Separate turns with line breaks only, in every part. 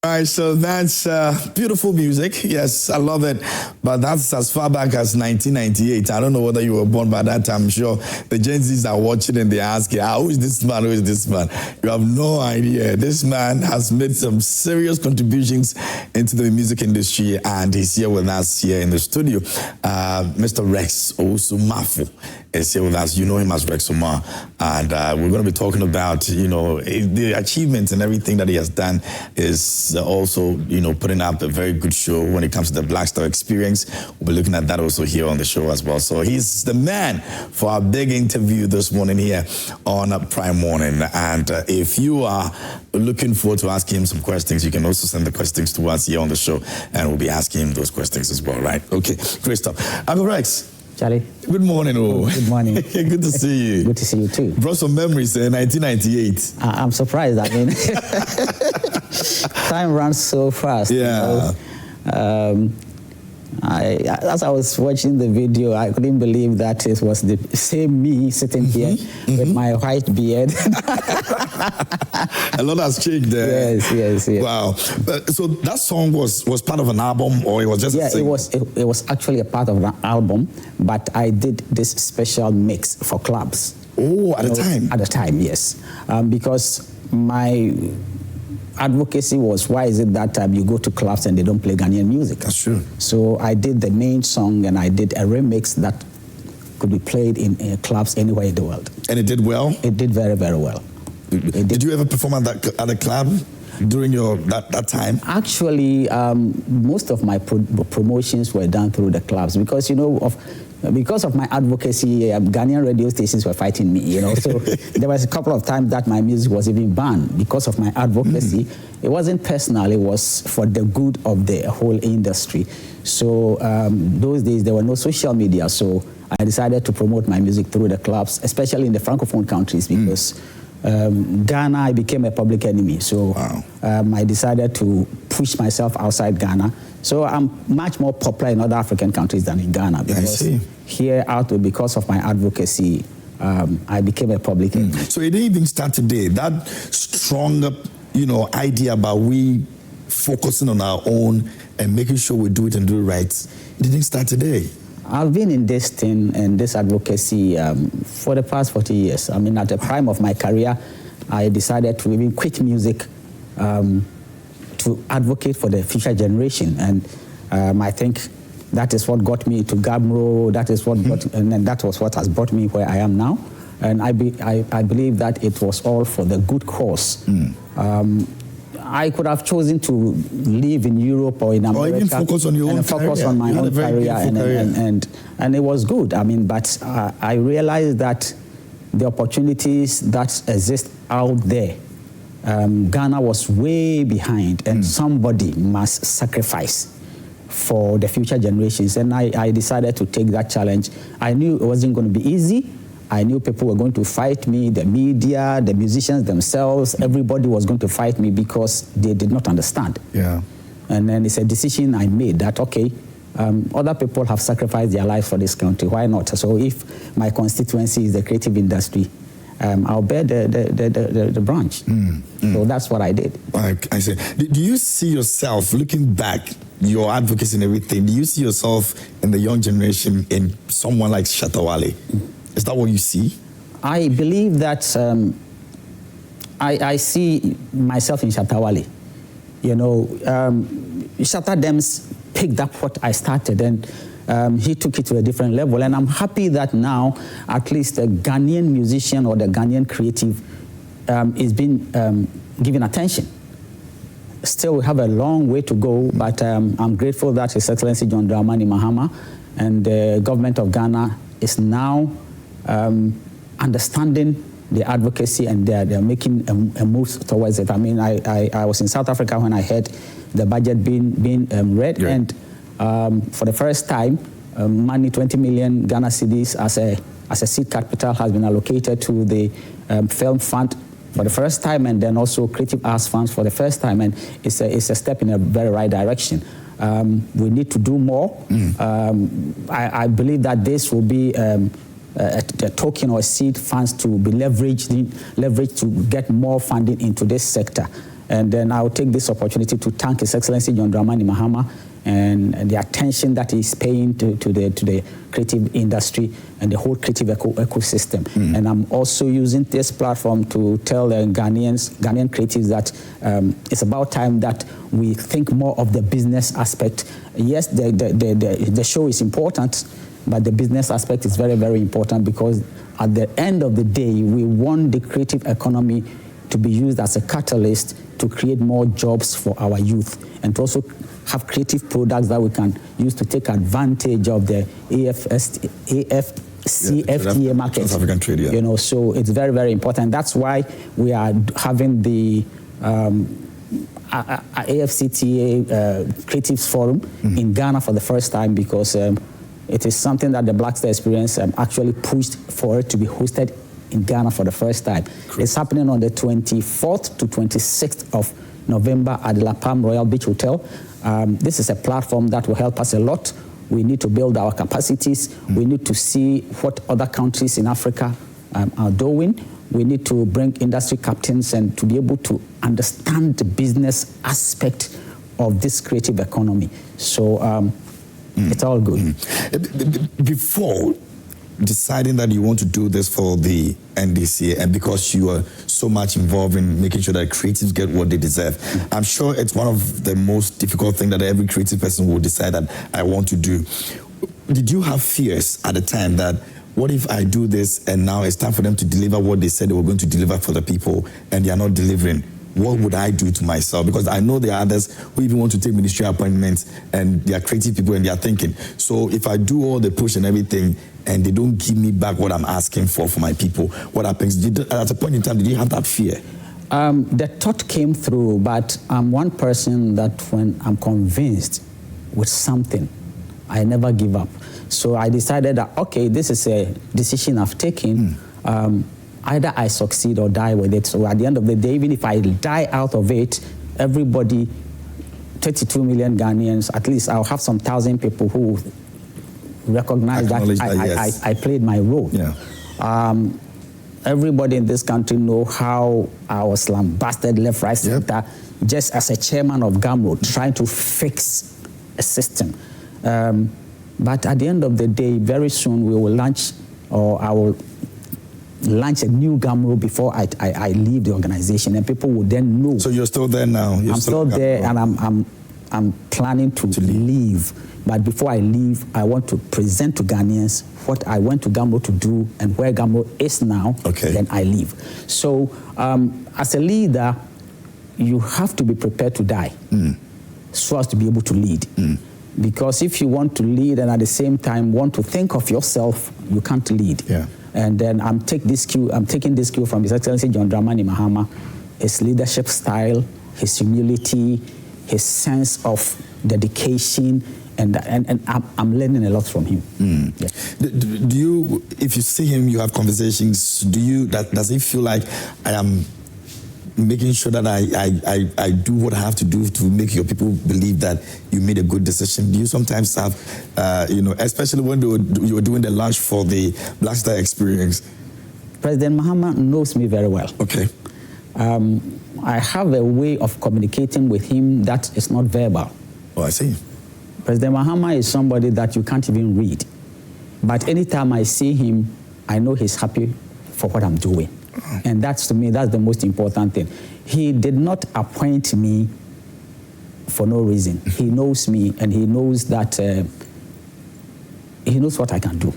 All right, so that's beautiful music. Yes, I love it. But that's as far back as 1998. I don't know whether you were born by that time. I'm sure the Gen Zs are watching and they're asking, who is this man? Who is this man? You have no idea. This man has made some serious contributions into the music industry, and he's here with us here in the studio. Mr. Rex Osumafu is here with us. You know him as Rex Omar. And we're going to be talking about, the achievements and everything that he has done. Is also, putting up a very good show when it comes to the Black Star Experience. We'll be looking at that also here on the show as well. So he's the man for our big interview this morning here on Prime Morning. And if you are looking forward to asking him some questions, you can also send the questions to us here on the show, and we'll be asking him those questions as well, right? Okay, great stuff. I'm Rex.
Charlie.
Good morning.
Good morning.
Good to see you.
Good to see you too.
Brought some memories, 1998.
I'm surprised. I mean, time runs so fast.
Yeah.
As I was watching the video, I couldn't believe that it was the same me sitting here with my white beard.
A lot has changed there.
Yes.
Wow. So that song was part of an album, or it was just a single?
It was actually a part of an album, but I did this special mix for clubs.
Oh, at the time?
At the time, yes. Because my advocacy was, why is it that you go to clubs and they don't play Ghanaian music?
That's true.
So I did the main song, and I did a remix that could be played in clubs anywhere in the world.
And it did well?
It did very, very well.
Did you ever perform at a club during that time?
Actually, most of my promotions were done through the clubs because, because of my advocacy, Ghanaian radio stations were fighting me, So there was a couple of times that my music was even banned because of my advocacy. It wasn't personal, it was for the good of the whole industry. So those days, there were no social media, so I decided to promote my music through the clubs, especially in the Francophone countries, because Ghana, I became a public enemy. So I decided to push myself outside Ghana. So I'm much more popular in other African countries than in Ghana, because here because of my advocacy, I became a public enemy.
So it didn't even start today. That strong, idea about we focusing on our own and making sure we do it and do it right, it didn't start today.
I've been in this thing and this advocacy for the past 40 years. I mean, at the prime of my career, I decided to even quit music to advocate for the future generation. And I think that is what got me to Gabro. That is what got, and then that was what has brought me where I am now. And I believe that it was all for the good cause. I could have chosen to live in Europe or in America,
or even focus on your own
focus on my own career, and it was good. I mean, but I realized that the opportunities that exist out there, Ghana was way behind, and somebody must sacrifice for the future generations. And I decided to take that challenge. I knew it wasn't going to be easy. I knew people were going to fight me, the media, the musicians themselves, everybody was going to fight me because they did not understand.
Yeah.
And then it's a decision I made that, okay, other people have sacrificed their lives for this country, why not? So if my constituency is the creative industry, I'll bear the branch. So that's what I did.
I see. Do you see yourself, looking back, your advocacy and everything, do you see yourself in the young generation in someone like Shatta Wale? Is that what you see?
I believe that I see myself in Shatta Wale. Shatta Dems picked up what I started, and he took it to a different level. And I'm happy that now at least the Ghanaian musician or the Ghanaian creative is being given attention. Still, we have a long way to go, but I'm grateful that His Excellency John Dramani Mahama and the government of Ghana is now understanding the advocacy, and they're making a move towards it. I mean, I was in South Africa when I heard the budget being read, and for the first time, money, 20 million Ghana cedis as a seed capital has been allocated to the film fund for the first time, and then also creative arts funds for the first time, and it's a step in a very right direction. We need to do more. I believe that this will be a token or seed funds to be leveraged to get more funding into this sector. And then I'll take this opportunity to thank His Excellency John Dramani Mahama and the attention that he's paying to the creative industry and the whole creative ecosystem. And I'm also using this platform to tell the Ghanaian creatives that it's about time that we think more of the business aspect. Yes, the show is important, but the business aspect is very, very important, because at the end of the day, we want the creative economy to be used as a catalyst to create more jobs for our youth, and to also have creative products that we can use to take advantage of the AFCFTA market.
South African trade, yeah.
You know, so it's very, very important. That's why we are having the AFCTA Creatives Forum in Ghana for the first time, because it is something that the Black Star Experience actually pushed for it to be hosted in Ghana for the first time. It's happening on the 24th to 26th of November at the La Palm Royal Beach Hotel. This is a platform that will help us a lot. We need to build our capacities. We need to see what other countries in Africa are doing. We need to bring industry captains and to be able to understand the business aspect of this creative economy. So it's all good.
Before deciding that you want to do this for the NDC, and because you are so much involved in making sure that creatives get what they deserve, I'm sure it's one of the most difficult things that every creative person will decide that I want to do. Did you have fears at the time that, what if I do this and now it's time for them to deliver what they said they were going to deliver for the people and they are not delivering? What would I do to myself? Because I know there are others who even want to take ministry appointments and they are creative people and they are thinking, so if I do all the push and everything and they don't give me back what I'm asking for my people, what happens? At a point in time, did you have that fear?
The thought came through, but I'm one person that when I'm convinced with something, I never give up. So I decided that, okay, this is a decision I've taken. Either I succeed or die with it. So at the end of the day, even if I die out of it, everybody, 32 million Ghanaians, at least I'll have some 1,000 people who recognize that I played my role.
Yeah.
Everybody in this country know how I was lambasted left, right, center, just as a chairman of GAMRO, trying to fix a system. But at the end of the day, very soon we will launch, or I will launch a new GAMRO before I leave the organization, and people will then know.
So you're still there now?
I'm still there, and I'm planning to leave. But before I leave, I want to present to Ghanaians what I went to GAMRO to do and where GAMRO is now.
Okay.
Then I leave. So as a leader, you have to be prepared to die so as to be able to lead. Because if you want to lead and at the same time want to think of yourself, you can't lead.
Yeah.
And then I'm taking this cue from His Excellency John Dramani Mahama, his leadership style, his humility, his sense of dedication, and I'm learning a lot from him. Yeah.
Do you, if you see him, you have conversations, does he feel like I am making sure that I do what I have to do to make your people believe that you made a good decision? Do you sometimes have, especially when you were doing the launch for the Black Star Experience?
President Mahama knows me very well.
Okay.
I have a way of communicating with him that is not verbal.
Oh, I see.
President Mahama is somebody that you can't even read. But anytime I see him, I know he's happy for what I'm doing. And that's, to me, that's the most important thing. He did not appoint me for no reason. He knows me, and he knows that he knows what I can do.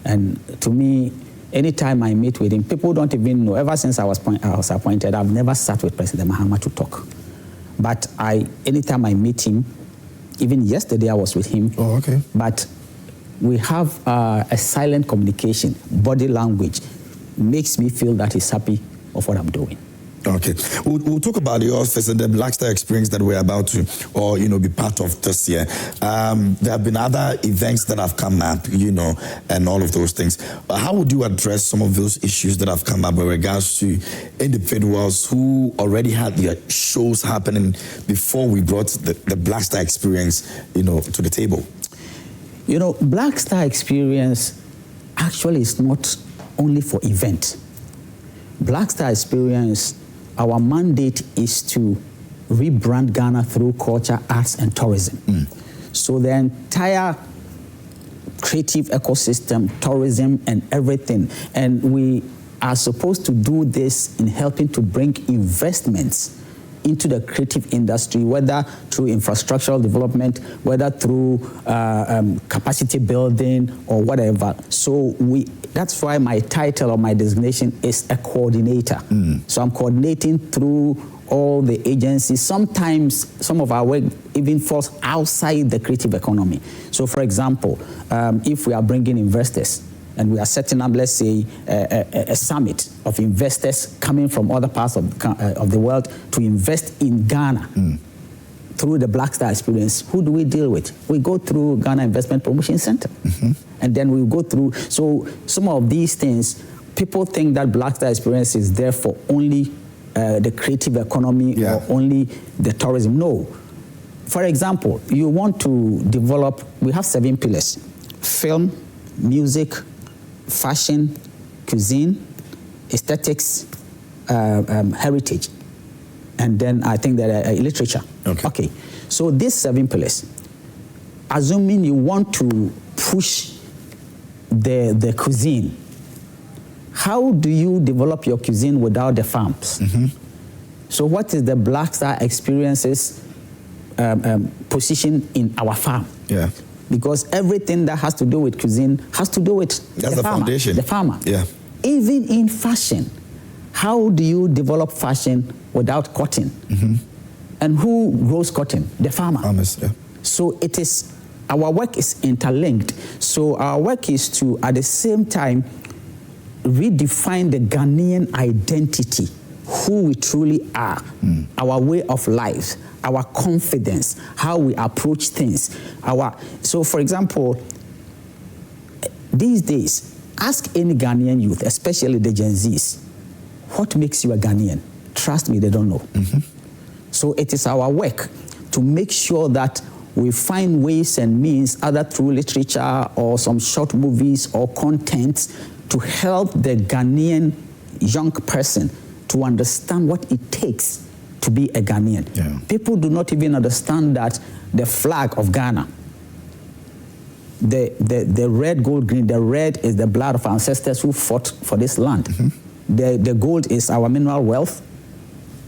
And to me, anytime I meet with him, people don't even know. Ever since I was appointed, I've never sat with President Mahama to talk. But anytime I meet him, even yesterday I was with him.
Oh, okay.
But we have a silent communication, body language, makes me feel that he's happy of what I'm doing.
Okay. We'll talk about the office and the Black Star Experience that we're about to, be part of this year. There have been other events that have come up, and all of those things. How would you address some of those issues that have come up with regards to individuals who already had their shows happening before we brought the Black Star Experience, to the table?
Black Star Experience actually is not only for events. Black Star Experience our mandate is to rebrand Ghana through culture, arts, and tourism. So the entire creative ecosystem, tourism, and everything. And we are supposed to do this in helping to bring investments into the creative industry, whether through infrastructural development, whether through capacity building or whatever. So that's why my title or my designation is a coordinator. So I'm coordinating through all the agencies. Sometimes some of our work even falls outside the creative economy. So for example, if we are bringing investors, and we are setting up, let's say, a summit of investors coming from other parts of the world to invest in Ghana through the Black Star experience. Who do we deal with? We go through Ghana Investment Promotion Center. And then we go through, so some of these things, people think that Black Star experience is there for only the creative economy or only the tourism. No. For example, you want to develop, we have 7 pillars: film, music, fashion, cuisine, aesthetics, heritage, and then I think that literature. Okay. So these 7 pillars, assuming you want to push the cuisine, how do you develop your cuisine without the farms? So what is the Black Star Experiences position in our farm? Because everything that has to do with cuisine has to do with the farmer, foundation. The farmer. Even in fashion, how do you develop fashion without cotton? And who grows cotton? The farmer. Farmers, So it is, our work is interlinked. So our work is to, at the same time, redefine the Ghanaian identity, who we truly are, our way of life, our confidence, how we approach things. So for example, these days, ask any Ghanaian youth, especially the Gen Zs, what makes you a Ghanaian? Trust me, they don't know. So it is our work to make sure that we find ways and means, either through literature or some short movies or content, to help the Ghanaian young person to understand what it takes to be a Ghanaian. People do not even understand that the flag of Ghana, the red, gold, green, the red is the blood of ancestors who fought for this land. The gold is our mineral wealth,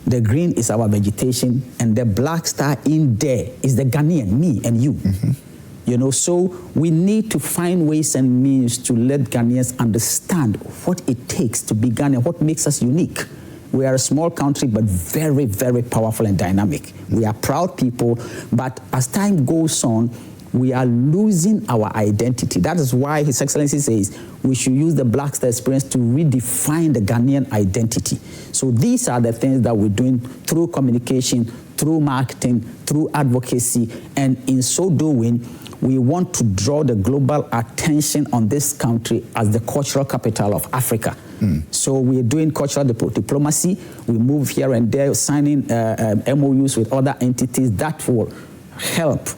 the green is our vegetation, and the black star in there is the Ghanaian, me and you. You know, so we need to find ways and means to let Ghanaians understand what it takes to be Ghanaian, what makes us unique. We are a small country, but very, very powerful and dynamic. We are proud people, but as time goes on, we are losing our identity. That is why His Excellency says we should use the Black Star experience to redefine the Ghanaian identity. So these are the things that we're doing through communication, through marketing, through advocacy, and in so doing, we want to draw the global attention on this country as the cultural capital of Africa. So we're doing cultural diplomacy. We move here and there, signing MOUs with other entities that will help,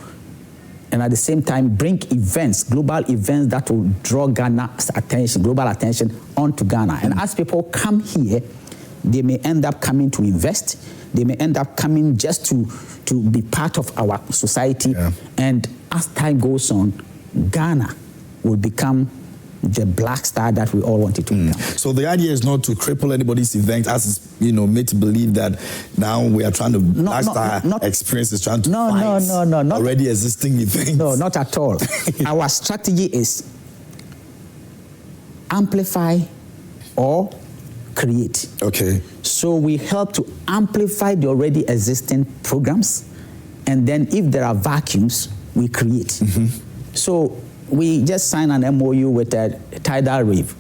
and at the same time bring events, global events that will draw Ghana's attention, global attention onto Ghana. And as people come here, they may end up coming to invest. They may end up coming just to be part of our society. And as time goes on, Ghana will become the black star that we all wanted to become.
So the idea is not to cripple anybody's event, as is, made to believe that now we are trying to black star experience is trying to fight already existing events.
No, not at all. Our strategy is amplify or create.
Okay.
So we help to amplify the already existing programs, and then if there are vacuums, we create. So we just signed an MOU with Tidal Rave.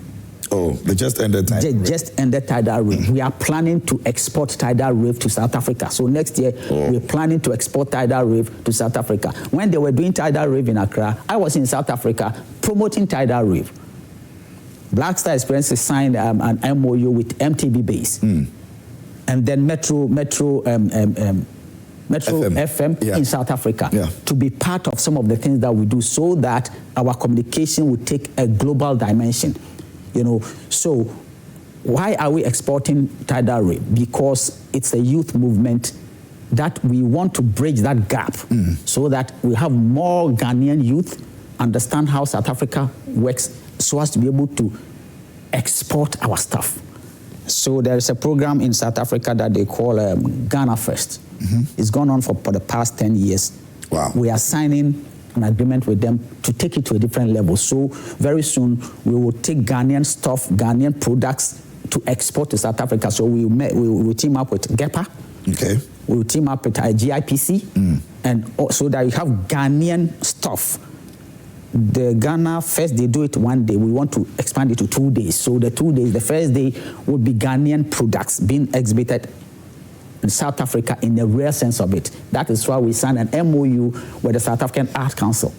Oh, they just ended Tidal Rave.
Just ended Tidal Rave. We are planning to export Tidal Rave to South Africa. So next year, we're planning to export Tidal Rave to South Africa. When they were doing Tidal Rave in Accra, I was in South Africa promoting Tidal Rave. Black Star Experience signed an MOU with MTV Base. And then Metro FM in South Africa to be part of some of the things that we do, so that our communication will take a global dimension. So Why are we exporting tidal rape? Because it's a youth movement that we want to bridge that gap so that we have more Ghanaian youth understand how South Africa works so as to be able to export our stuff. So there is a program in South Africa that they call Ghana First. It's gone on for the past 10 years.
Wow.
We are signing an agreement with them to take it to a different level. So very soon we will take Ghanaian stuff, Ghanaian products to export to South Africa. So we will team up with GEPA.
Okay.
We will team up with GIPC, and so that you have Ghanaian stuff. The Ghana First, they do it one day. We want to expand it to 2 days. So the 2 days, the first day would be Ghanaian products being exhibited in South Africa in the real sense of it. That is why we signed an MOU with the South African Art Council,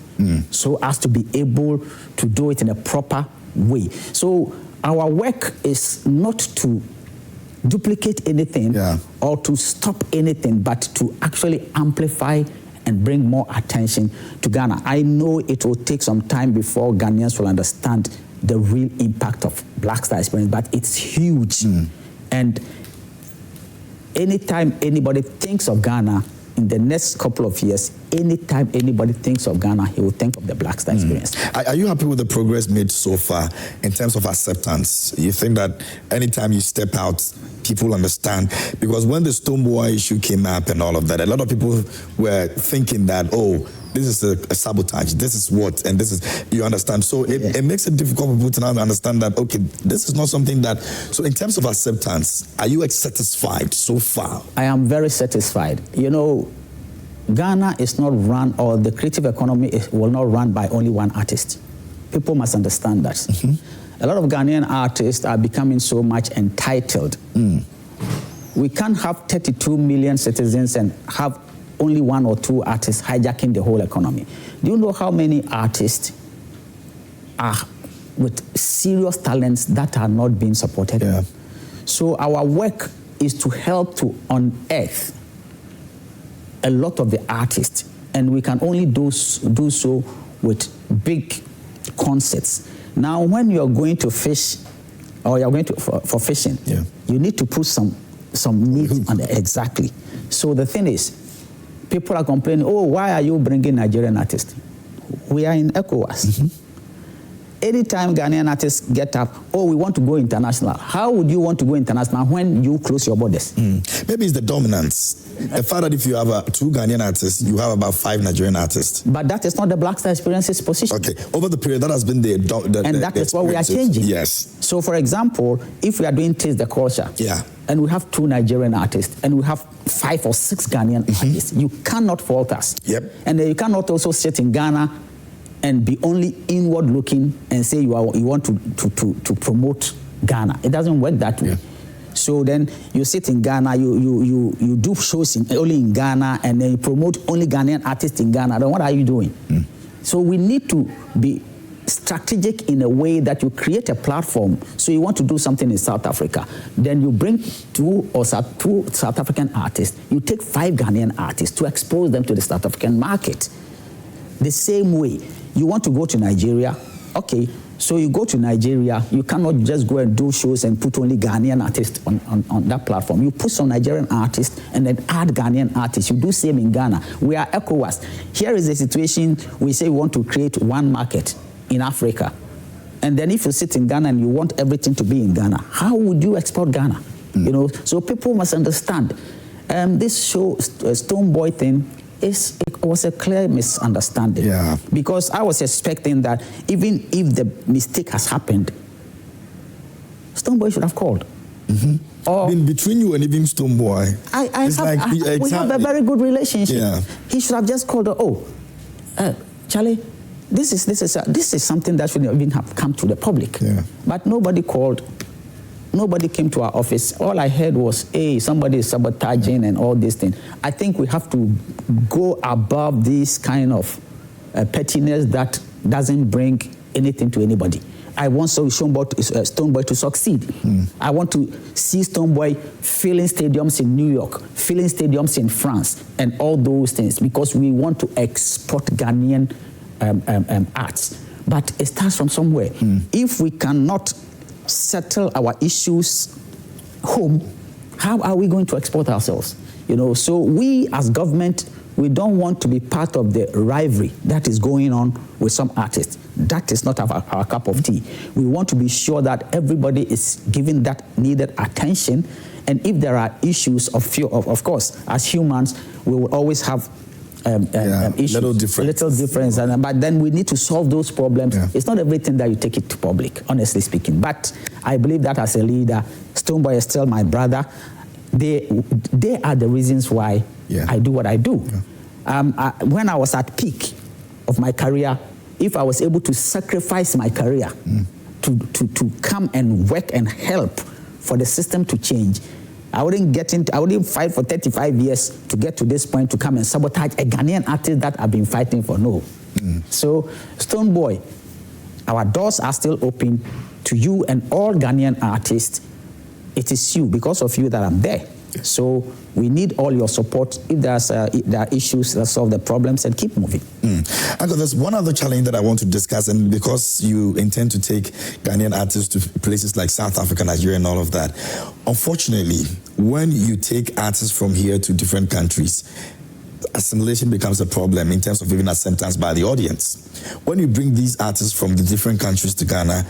so as to be able to do it in a proper way. So our work is not to duplicate anything or to stop anything, but to actually amplify and bring more attention to Ghana. I know it will take some time before Ghanaians will understand the real impact of Black Star Experience, but it's huge. And anytime anybody thinks of Ghana in the next couple of years, anytime anybody thinks of Ghana, he will think of the Black Star Experience.
Are you happy with the progress made so far in terms of acceptance? You think that anytime you step out, people understand? Because when the Stonebwoy issue came up and all of that, a lot of people were thinking that, oh, this is a sabotage, this is what, and this is, you understand? So it makes it difficult for people to now understand that, okay, this is not something that, so in terms of acceptance, are you satisfied so far? I
am very satisfied. You know, Ghana is not run, or the creative economy will not run by only one artist. People must understand that. A lot of Ghanaian artists are becoming so much entitled. We can't have 32 million citizens and have only 1 or 2 artists hijacking the whole economy. Do you know how many artists are with serious talents that are not being supported? So our work is to help to unearth a lot of the artists, and we can only do so with big concerts. Now, when you're going to fish, or you're going to for fishing, you need to put some meat on it. Exactly. So the thing is, people are complaining, oh, why are you bringing Nigerian artists? We are in ECOWAS. Anytime Ghanaian artists get up, oh, we want to go international. How would you want to go international when you close your borders?
Maybe it's the dominance. The fact that if you have 2 Ghanaian artists, you have about 5 Nigerian artists.
But that is not the Black Star Experience's position.
Okay, over the period, that has been the
and that is what we are changing.
Yes.
So, for example, if we are doing Taste the Culture, and we have 2 Nigerian artists, and we have 5 or 6 Ghanaian artists, you cannot fault us. And you cannot also sit in Ghana and be only inward looking and say you want to promote Ghana. It doesn't work that way. So then you sit in Ghana, you do shows only in Ghana, and then you promote only Ghanaian artists in Ghana. Then what are you doing? So we need to be strategic in a way that you create a platform. So you want to do something in South Africa, then you bring 2 South African artists, you take 5 Ghanaian artists to expose them to the South African market. The same way, you want to go to Nigeria, okay, so you go to Nigeria, you cannot just go and do shows and put only Ghanaian artists on that platform. You put some Nigerian artists and then add Ghanaian artists. You do same in Ghana. We are ECOWAS. Here is the situation, we say we want to create one market in Africa. And then if you sit in Ghana and you want everything to be in Ghana, how would you export Ghana? You know, so people must understand. This show, Stonebwoy thing, it was a clear misunderstanding. Because I was expecting that even if the mistake has happened, Stonebwoy should have called. Or
between you and even Stonebwoy,
we have a very good relationship. He should have just called, Charlie, this is something that should even have come to the public. But nobody called. Nobody came to our office. All I heard was, hey, somebody is sabotaging and all these things. I think we have to go above this kind of pettiness that doesn't bring anything to anybody. I want Stonebwoy to succeed. I want to see Stonebwoy filling stadiums in New York, filling stadiums in France, and all those things, because we want to export Ghanaian arts. But it starts from somewhere. If we cannot settle our issues home, how are we going to export ourselves? So we as government, we don't want to be part of the rivalry that is going on with some artists. That is not our cup of tea. We want to be sure that everybody is given that needed attention. And if there are issues of course, as humans, we will always have issues, little difference. But then we need to solve those problems. Yeah. It's not everything that you take it to public, honestly speaking. But I believe that as a leader, Stonebwoy is still my brother. They are the reasons why I do what I do. Yeah. When I was at peak of my career, if I was able to sacrifice my career to come and work and help for the system to change, I wouldn't fight for 35 years to get to this point to come and sabotage a Ghanaian artist that I've been fighting for. No. So, Stonebwoy, our doors are still open to you and all Ghanaian artists. It is you, because of you, that I'm there. So we need all your support. If there are issues, let's solve the problems and keep moving.
Uncle, there's one other challenge that I want to discuss, and because you intend to take Ghanaian artists to places like South Africa, Nigeria, and all of that, unfortunately, when you take artists from here to different countries, assimilation becomes a problem in terms of even acceptance by the audience. When you bring these artists from the different countries to Ghana,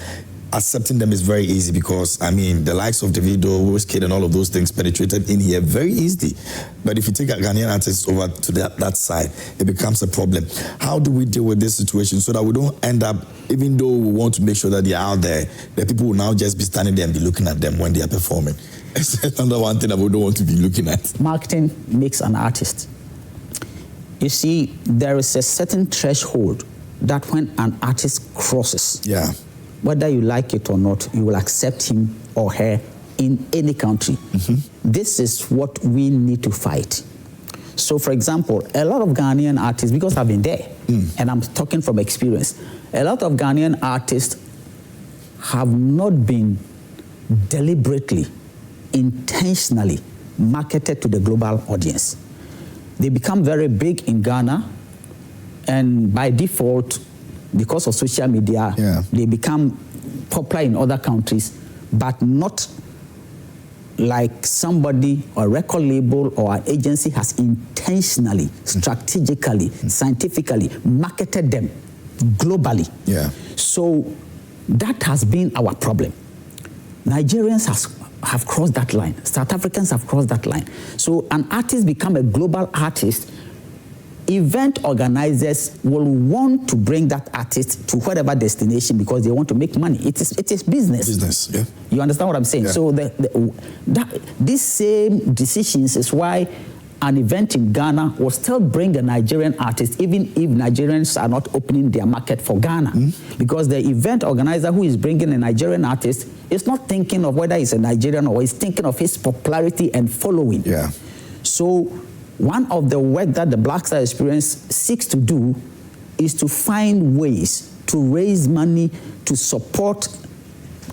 accepting them is very easy because, the likes of Davido, Wizkid, and all of those things penetrated in here very easily. But if you take a Ghanaian artist over to that side, it becomes a problem. How do we deal with this situation so that we don't end up, even though we want to make sure that they're out there, that people will now just be standing there and be looking at them when they are performing? It's another one thing that we don't want to be looking at.
Marketing makes an artist. You see, there is a certain threshold that when an artist crosses, whether you like it or not, you will accept him or her in any country. This is what we need to fight. So, for example, a lot of Ghanaian artists, because I've been there, and I'm talking from experience, a lot of Ghanaian artists have not been deliberately, intentionally marketed to the global audience. They become very big in Ghana, and by default, because of social media, they become popular in other countries, but not like somebody or record label or an agency has intentionally, strategically, scientifically marketed them globally. So that has been our problem. Nigerians have crossed that line. South Africans have crossed that line. So an artist become a global artist. Event organizers will want to bring that artist to whatever destination because they want to make money. It is business. You understand what I'm saying? So these same decisions is why an event in Ghana will still bring a Nigerian artist, even if Nigerians are not opening their market for Ghana. Because the event organizer who is bringing a Nigerian artist is not thinking of whether he's a Nigerian or he's thinking of his popularity and following. So one of the work that the Black Star Experience seeks to do is to find ways to raise money to support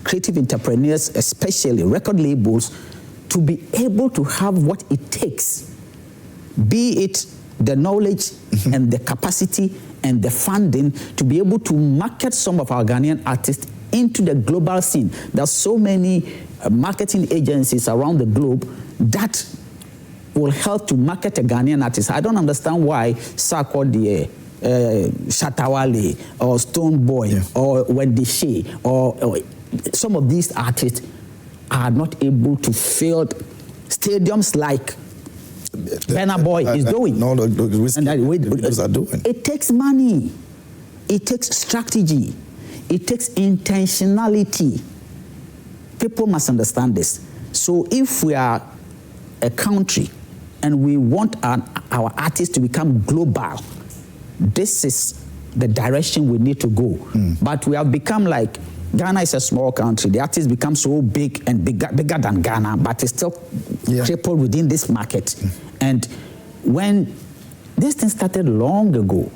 creative entrepreneurs, especially record labels, to be able to have what it takes, be it the knowledge and the capacity and the funding to be able to market some of our Ghanaian artists into the global scene. There's so many marketing agencies around the globe that will help to market a Ghanaian artist. I don't understand why Sarkodie, Shatawale, or Stonebwoy, or Wendy Shea, or some of these artists are not able to fill stadiums like Burna Boy is doing.
No, those are doing.
It takes money. It takes strategy. It takes intentionality. People must understand this. So if we are a country and we want our artists to become global, this is the direction we need to go. But we have become like, Ghana is a small country. The artists become so big and bigger than Ghana, but it's still crippled within this market. And when this thing started long ago,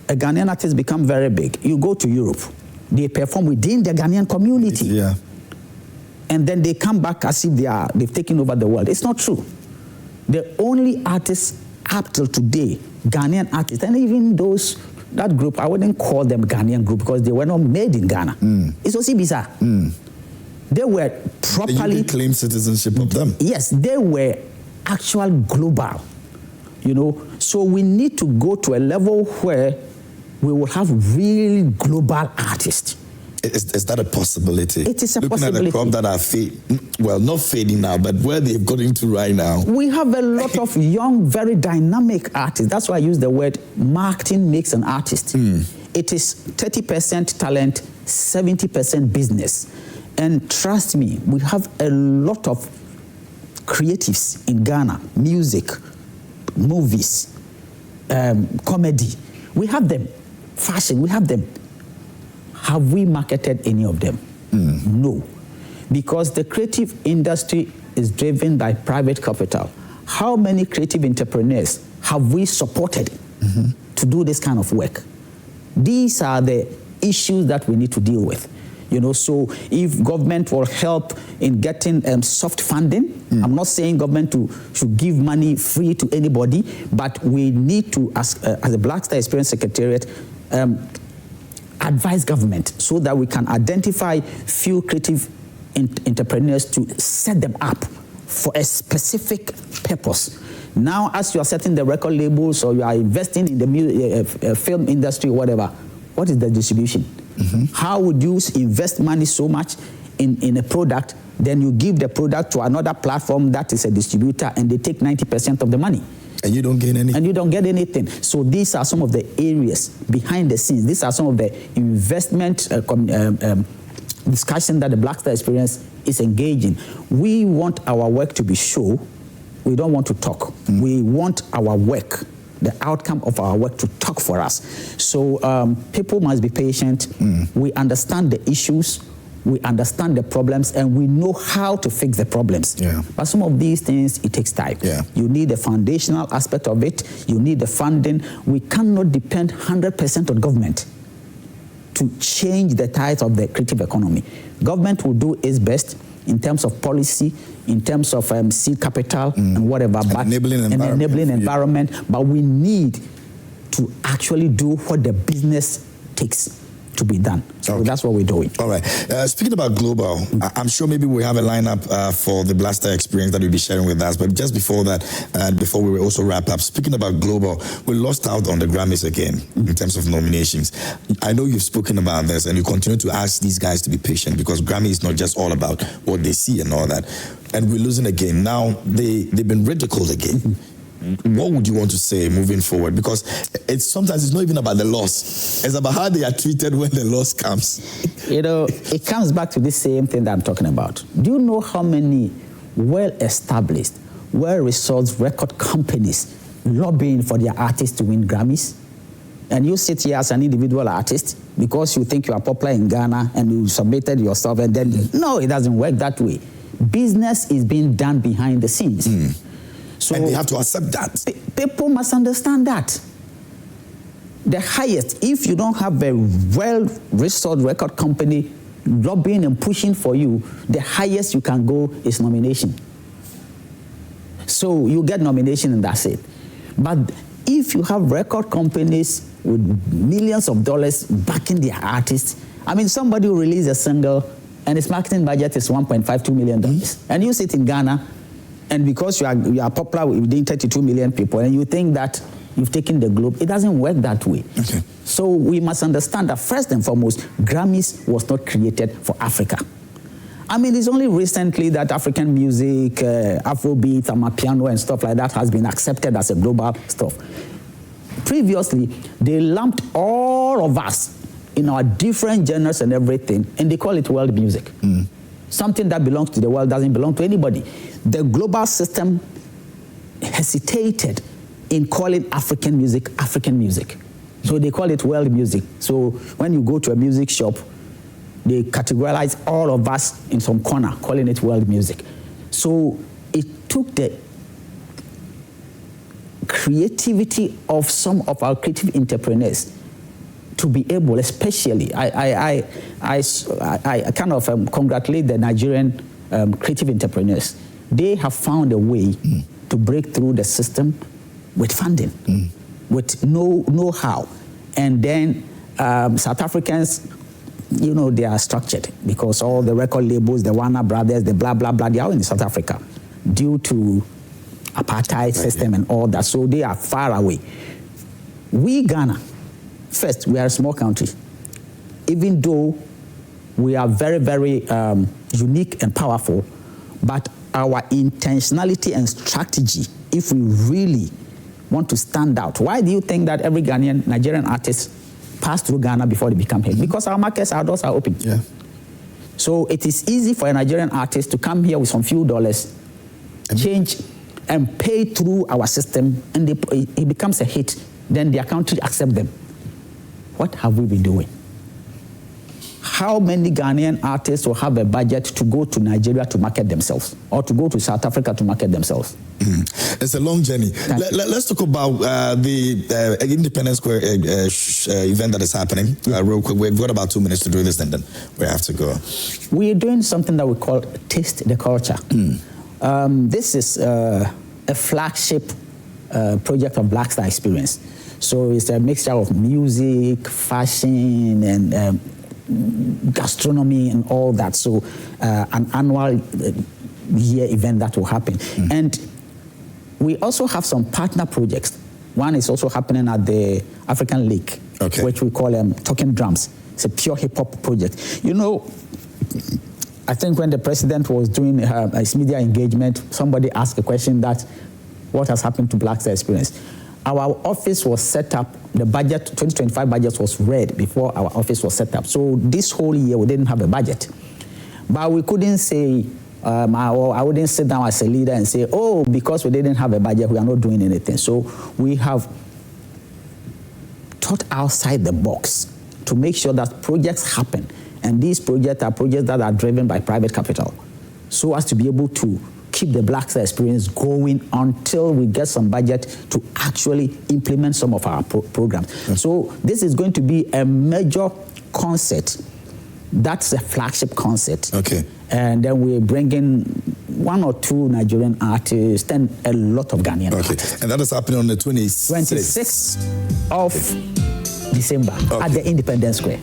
a Ghanaian artist become very big. You go to Europe, they perform within the Ghanaian community. And then they come back as if they've taken over the world. It's not true. The only artists up till today, Ghanaian artists, and even that group, I wouldn't call them Ghanaian group because they were not made in Ghana. It's also bizarre. They were properly...
You claim citizenship of them.
Yes, they were actual global, So we need to go to a level where we will have really global artists.
Is that a possibility?
It is a
Looking
possibility.
Looking at the crop that are not fading now, but where they've got into right now.
We have a lot of young, very dynamic artists. That's why I use the word marketing makes an artist. It is 30% talent, 70% business. And trust me, we have a lot of creatives in Ghana, music, movies, comedy. We have them. Fashion, we have them. Have we marketed any of them? No. Because the creative industry is driven by private capital. How many creative entrepreneurs have we supported to do this kind of work? These are the issues that we need to deal with. So if government will help in getting soft funding, I'm not saying government should give money free to anybody, but we need to, as a Black Star Experience Secretariat, advise government so that we can identify few creative entrepreneurs to set them up for a specific purpose. Now, as you are setting the record labels or you are investing in the film industry, whatever, what is the distribution? How would you invest money so much in a product, then you give the product to another platform that is a distributor and they take 90% of the money?
And you don't get anything.
And you don't get anything. So these are some of the areas behind the scenes. These are some of the investment discussion that the Black Star Experience is engaging. We want our work to be show. We don't want to talk. We want our work, the outcome of our work, to talk for us. So people must be patient. We understand the issues. We understand the problems, and we know how to fix the problems. But some of these things, it takes time. You need the foundational aspect of it. You need the funding. We cannot depend 100% on government to change the tides of the creative economy. Government will do its best in terms of policy, in terms of seed capital and whatever, but enabling environment. But we need to actually do what the business takes to be done. So that's what we're doing.
All right. Speaking about global, I'm sure maybe we have a lineup for the Black Star Experience that you'll be sharing with us. But just before that, before we will also wrap up, speaking about global, we lost out on the Grammys again in terms of nominations. I know you've spoken about this and you continue to ask these guys to be patient because Grammy is not just all about what they see and all that. And we're losing again. Now, they've been ridiculed again. What would you want to say moving forward? Because sometimes it's not even about the loss. It's about how they are treated when the loss comes.
It comes back to the same thing that I'm talking about. Do you know how many well-established, well-resourced record companies lobbying for their artists to win Grammys? And you sit here as an individual artist because you think you are popular in Ghana and you submitted yourself and then, no, it doesn't work that way. Business is being done behind the scenes. So
and they have to accept that.
People must understand that. The highest, if you don't have a well-resourced record company lobbying and pushing for you, the highest you can go is nomination. So you get nomination and that's it. But if you have record companies with millions of dollars backing their artists, I mean, somebody will release a single and its marketing budget is $1.52 million. And you sit in Ghana, and because you are popular within 32 million people, and you think that you've taken the globe, it doesn't work that way. So we must understand that first and foremost, Grammys was not created for Africa. I mean, it's only recently that African music, Afrobeat, Amapiano, and stuff like that has been accepted as a global stuff. Previously, they lumped all of us in our different genres and everything, and they call it world music. Something that belongs to the world doesn't belong to anybody. The global system hesitated in calling African music African music. So they call it world music. So when you go to a music shop, they categorize all of us in some corner, calling it world music. So it took the creativity of some of our creative entrepreneurs to be able, especially, I kind of congratulate the Nigerian creative entrepreneurs. They have found a way to break through the system with funding, with know-how. And then South Africans they are structured because all the record labels, the Warner Brothers, the blah, blah, blah, they are all in South Africa due to apartheid system and all that. So they are far away. We, Ghana, first, we are a small country. Even though we are very, very unique and powerful, but our intentionality and strategy, if we really want to stand out. Why do you think that every Nigerian artist pass through Ghana before they become hit? Because our markets, our doors are open.
Yeah.
So it is easy for a Nigerian artist to come here with some few dollars, change and pay through our system, and it becomes a hit. Then their country accept them. What have we been doing? How many Ghanaian artists will have a budget to go to Nigeria to market themselves or to go to South Africa to market themselves?
It's a long journey. Let's talk about the Independence Square event that is happening real quick. We've got about 2 minutes to do this, and then we have to go.
We are doing something that we call Taste the Culture. This is a flagship project of Black Star Experience. So it's a mixture of music, fashion, and gastronomy and all that. So an annual year event that will happen. And we also have some partner projects. One is also happening at the African Lake, which we call Talking Drums. It's a pure hip-hop project. I think when the president was doing his media engagement, somebody asked a question that, what has happened to Black Star Experience? Our office was set up, the budget, 2025 budget was read before our office was set up. So this whole year we didn't have a budget. But we couldn't say, I wouldn't sit down as a leader and say, oh, because we didn't have a budget, we are not doing anything. So we have thought outside the box to make sure that projects happen. And these projects are projects that are driven by private capital, so as to be able to keep the Black Star Experience going until we get some budget to actually implement some of our programs. So this is going to be a major concert. That's a flagship concert. And then we're bringing 1 or 2 Nigerian artists and a lot of Ghanaian artists.
And that is happening on the 26th
of December at the Independence Square.